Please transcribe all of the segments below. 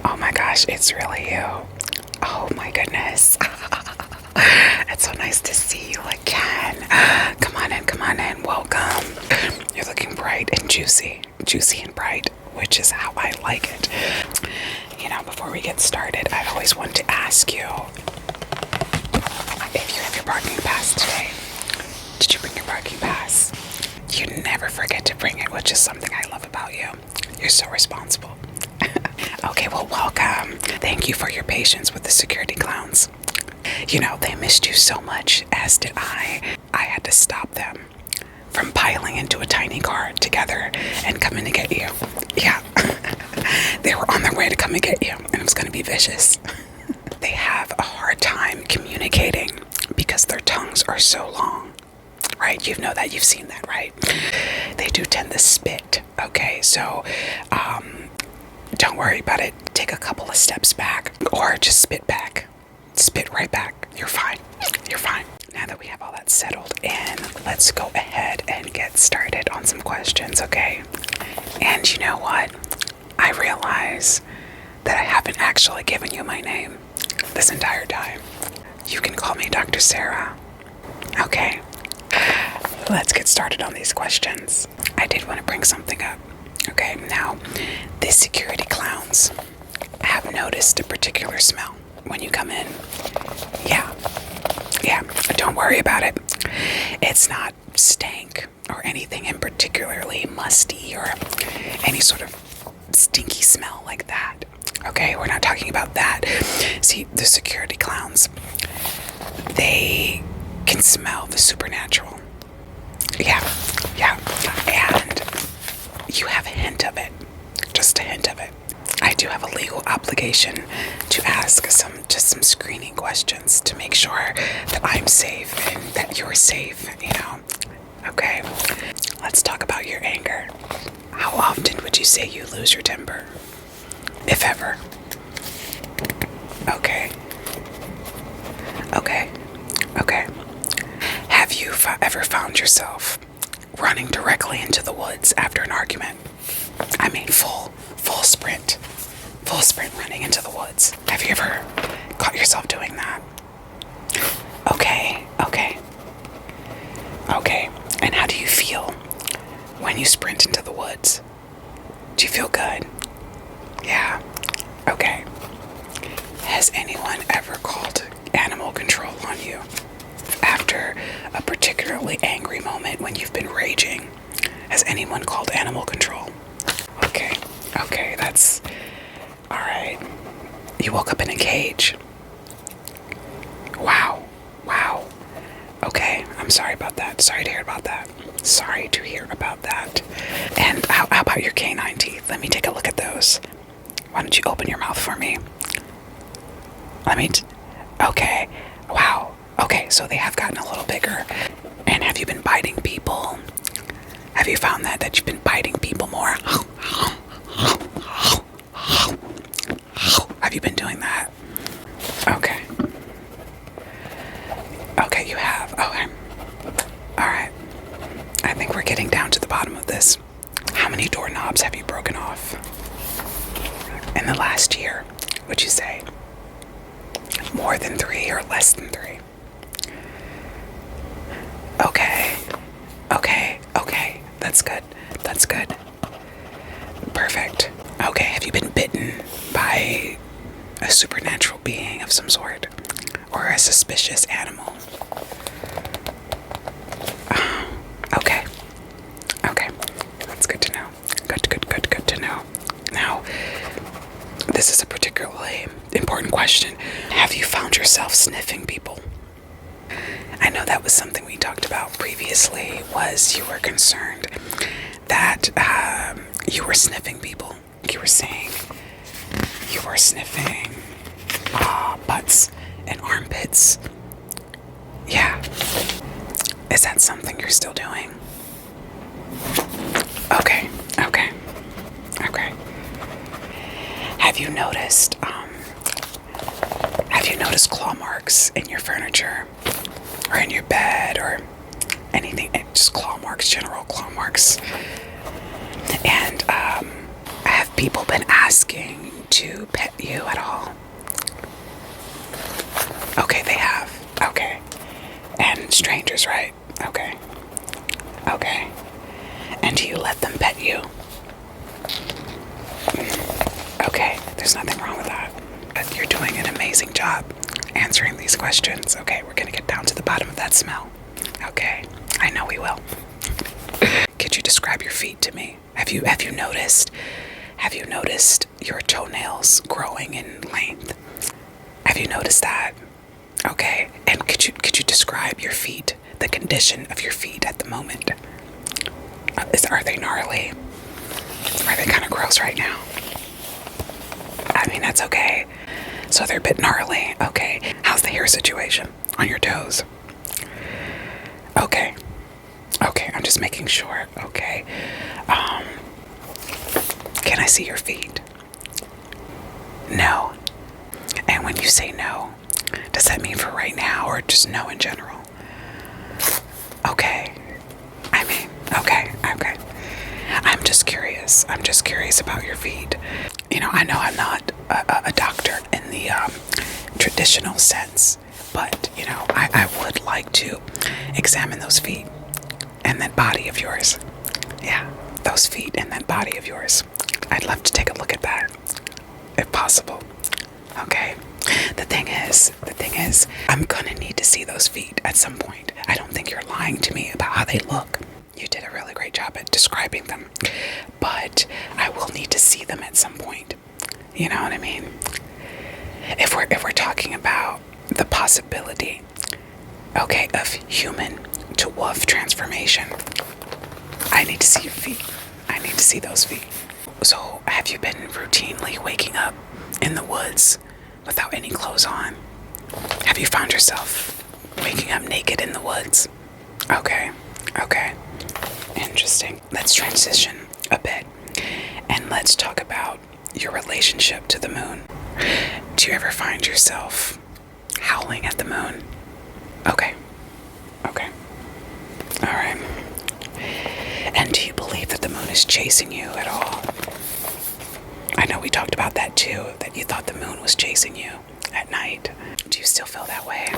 Oh my gosh, it's really you. Oh my goodness. It's so nice to see you again. Come on in, welcome. You're looking bright and juicy and bright, which is how I like it. You know, before we get started, I always want to ask you if you have your parking pass today. Did you bring your parking pass? You never forget to bring it, which is something I love about you. You're so responsible. Okay, well, welcome. Thank you for your patience with the security clowns. You know, they missed you so much, as did I. I had to stop them from piling into a tiny car together and coming to get you. Yeah, they were on their way to come and get you, and it was going to be vicious. They have a hard time communicating because their tongues are so long, right? You know that, you've seen that, right? They do tend to spit, okay? So, don't worry about it. Take a couple of steps back, or just spit back. Spit right back. You're fine. You're fine. Now that we have all that settled in, let's go ahead and get started on some questions, okay? And you know what? I realize that I haven't actually given you my name this entire time. You can call me Dr. Sarah. Okay. Let's get started on these questions. I did want to bring something up. Okay, now, the security clowns have noticed a particular smell when you come in. Yeah, don't worry about it. It's not stank or anything in particularly musty or any sort of stinky smell like that. Okay, we're not talking about that. See, the security clowns, they can smell the supernatural. Yeah, and you have a hint of it, just a hint of it. I do have a legal obligation to ask some screening questions to make sure that I'm safe and that you're safe, you know. Okay, let's talk about your anger. How often would you say you lose your temper, if ever? Okay. Have you ever found yourself running directly into the woods after an argument? I mean, full sprint running into the woods. Have you ever caught yourself doing that? Okay. And how do you feel when you sprint into the woods? Do you feel good? Yeah. Okay. Has anyone ever called animal control on you after a particularly angry moment when you've been raging? Has anyone called animal control? Okay, that's all right. You woke up in a cage. Wow. Okay, I'm sorry about that. Sorry to hear about that. And how about your canine teeth? Let me take a look at those. Why don't you open your mouth for me? Okay. Wow. Okay, so they have gotten a little bigger. And have you been biting people? Have you found that you've been biting people more? Have you been doing that? Okay, you have. Okay. All right. I think we're getting down to the bottom of this. How many doorknobs have you broken off in the last year, would you say? More than 3 or less than 3? Okay. That's good. Perfect. Okay, have you been bitten by a supernatural being of some sort? Or a suspicious animal? Okay. That's good to know. Good to know. Now, this is a particularly important question. Have you found yourself sniffing people? I know that was something we talked about previously, was you were concerned that you were sniffing people. You were saying you were sniffing butts and armpits. Yeah. Is that something you're still doing? Okay. Have you noticed claw marks in your furniture or in your bed or anything? Just claw marks, general claw marks. And have people been asking to pet you at all? Okay, they have. Okay. And strangers, right? Okay. Okay. And do you let them pet you? Okay, there's nothing wrong with that. You're doing an amazing job answering these questions. Okay, we're gonna get down to the bottom of that smell. Okay, I know we will. Could you describe your feet to me? Have you noticed your toenails growing in length? Have you noticed that? Okay, and could you describe your feet, the condition of your feet at the moment? Are they gnarly? Are they kind of gross right now? I mean, that's okay. So they're a bit gnarly. Okay. How's the hair situation on your toes? Okay. Okay, I'm just making sure. Okay. Can I see your feet? No. And when you say no, does that mean for right now or just no in general? Okay. I mean, okay. I'm just curious. I'm just curious about your feet. You know, I know I'm not a doctor in the traditional sense, but, you know, I would like to examine those feet and that body of yours. Yeah, those feet and that body of yours. I'd love to take a look at that, if possible. Okay. The thing is, I'm gonna need to see those feet at some point. I don't think you're lying to me about how they look. You did a really great job at describing them, but I will need to see them at some point. You know what I mean? If we're talking about the possibility, okay, of human to wolf transformation, I need to see your feet. I need to see those feet. So, have you been routinely waking up in the woods without any clothes on? Have you found yourself waking up naked in the woods? Okay. Interesting. Let's transition a bit and let's talk about your relationship to the moon. Do you ever find yourself howling at the moon? Okay. All right. And do you believe that the moon is chasing you at all? I know we talked about that too, that you thought the moon was chasing you at night. Do you still feel that way?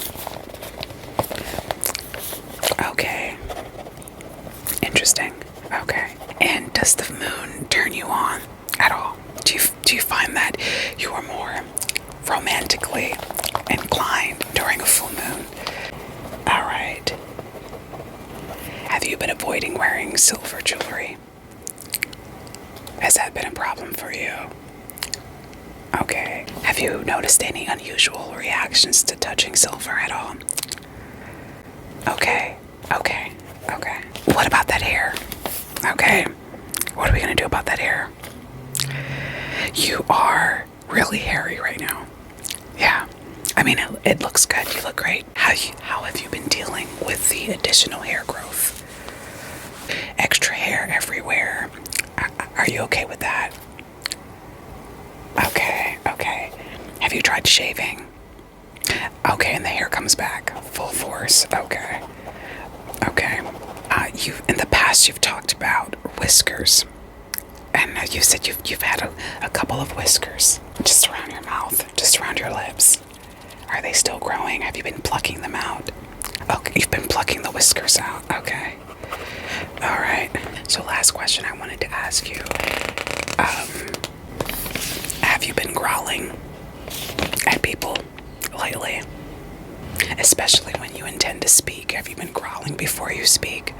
Okay. Interesting. Okay. And does the moon turn you on at all? Do you find that you are more romantically inclined during a full moon? All right. Have you been avoiding wearing silver jewelry? Has that been a problem for you? Okay. Have you noticed any unusual reactions to touching silver at all? Okay. What about that hair? Okay. What are we gonna do about that hair? You are really hairy right now. Yeah. I mean, it looks good. You look great. How have you been dealing with the additional hair growth? Extra hair everywhere. Are you okay with that? Okay. Have you tried shaving? Okay, and the hair comes back full force. Okay. In the past, you've talked about whiskers, and you said you've had a couple of whiskers just around your mouth, just around your lips. Are they still growing? Have you been plucking them out? Okay, you've been plucking the whiskers out. Okay. All right. So last question I wanted to ask you. Have you been growling at people lately? Especially when you intend to speak. Have you been growling before you speak?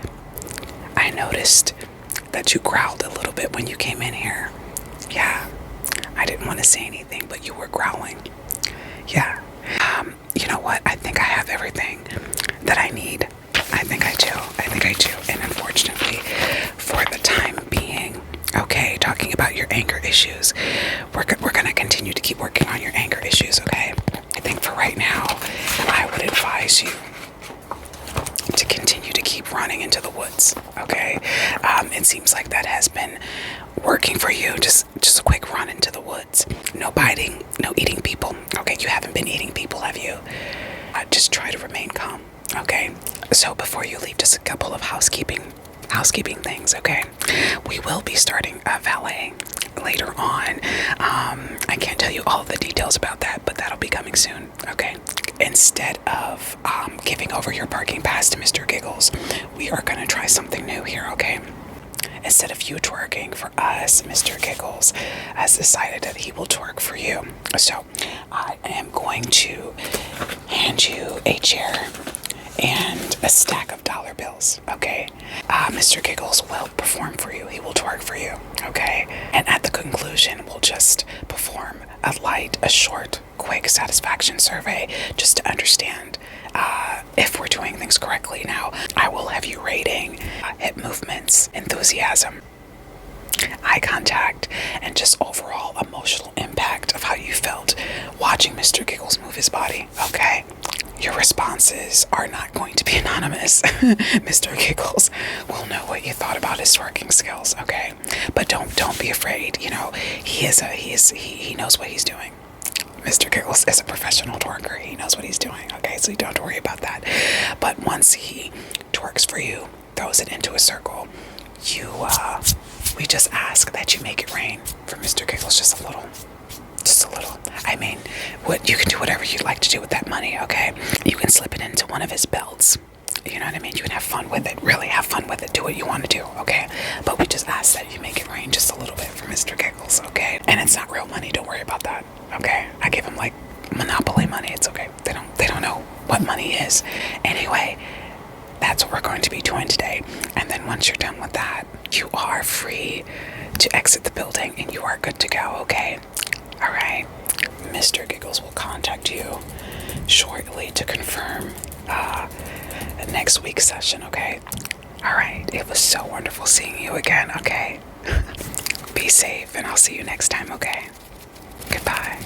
I noticed that you growled a little bit when you came in here. Yeah. I didn't want to say anything, but you were growling. Yeah. You know what? I think I have everything that I need. I think I do. And unfortunately, for the time being, okay, talking about your anger issues, we're going to continue to keep working on your anger issues, okay? I think for right now, I would advise you to continue to keep running into the woods, okay? It seems like that has been working for you. Just a quick run into the woods. No biting, no eating people. Okay, you haven't been eating people, have you? Just try to remain calm, okay? So before you leave, just a couple of housekeeping things, okay? We will be starting valet later on. I can't tell you all the details about that, but that'll be coming soon, okay? Instead of giving over your parking pass to Mr. Giggles, we are going to try something new here, okay? Instead of you twerking for us, Mr. Giggles has decided that he will twerk for you. So I am going to hand you a chair and a stack of dollar bills, okay? Mr. Giggles will perform for you. He will twerk for you, okay? And at the conclusion, we'll just perform a short, quick satisfaction survey just to understand if we're doing things correctly. Now, I will have you rating hip movements, enthusiasm, eye contact, and just overall emotional impact of how you felt watching Mr. Giggles move his body, okay? Your responses are not going to be anonymous. Mr. Giggles will know what you thought about his twerking skills, okay? But don't be afraid. You know, he knows what he's doing. Mr. Giggles is a professional twerker. He knows what he's doing, okay? So you don't have to worry about that. But once he twerks for you, throws it into a circle, we just ask that you make it rain for Mr. Giggles just a little. Just a little. I mean, you can do whatever you'd like to do with that money, okay? You can slip it into one of his belts. You know what I mean? You can have fun with it. Really have fun with it. Do what you want to do, okay? But we just ask that you make it rain just a little bit for Mr. Giggles, okay? And it's not real money. Don't worry about that, okay? I give him like Monopoly money. It's okay. They don't know what money is. Anyway, that's what we're going to be doing today. And then once you're done with that, you are free to exit the building and you are good to go, okay? All right. Mr. Giggles will contact you shortly to confirm next week's session, okay? All right. It was so wonderful seeing you again, okay? Be safe, and I'll see you next time, okay? Goodbye.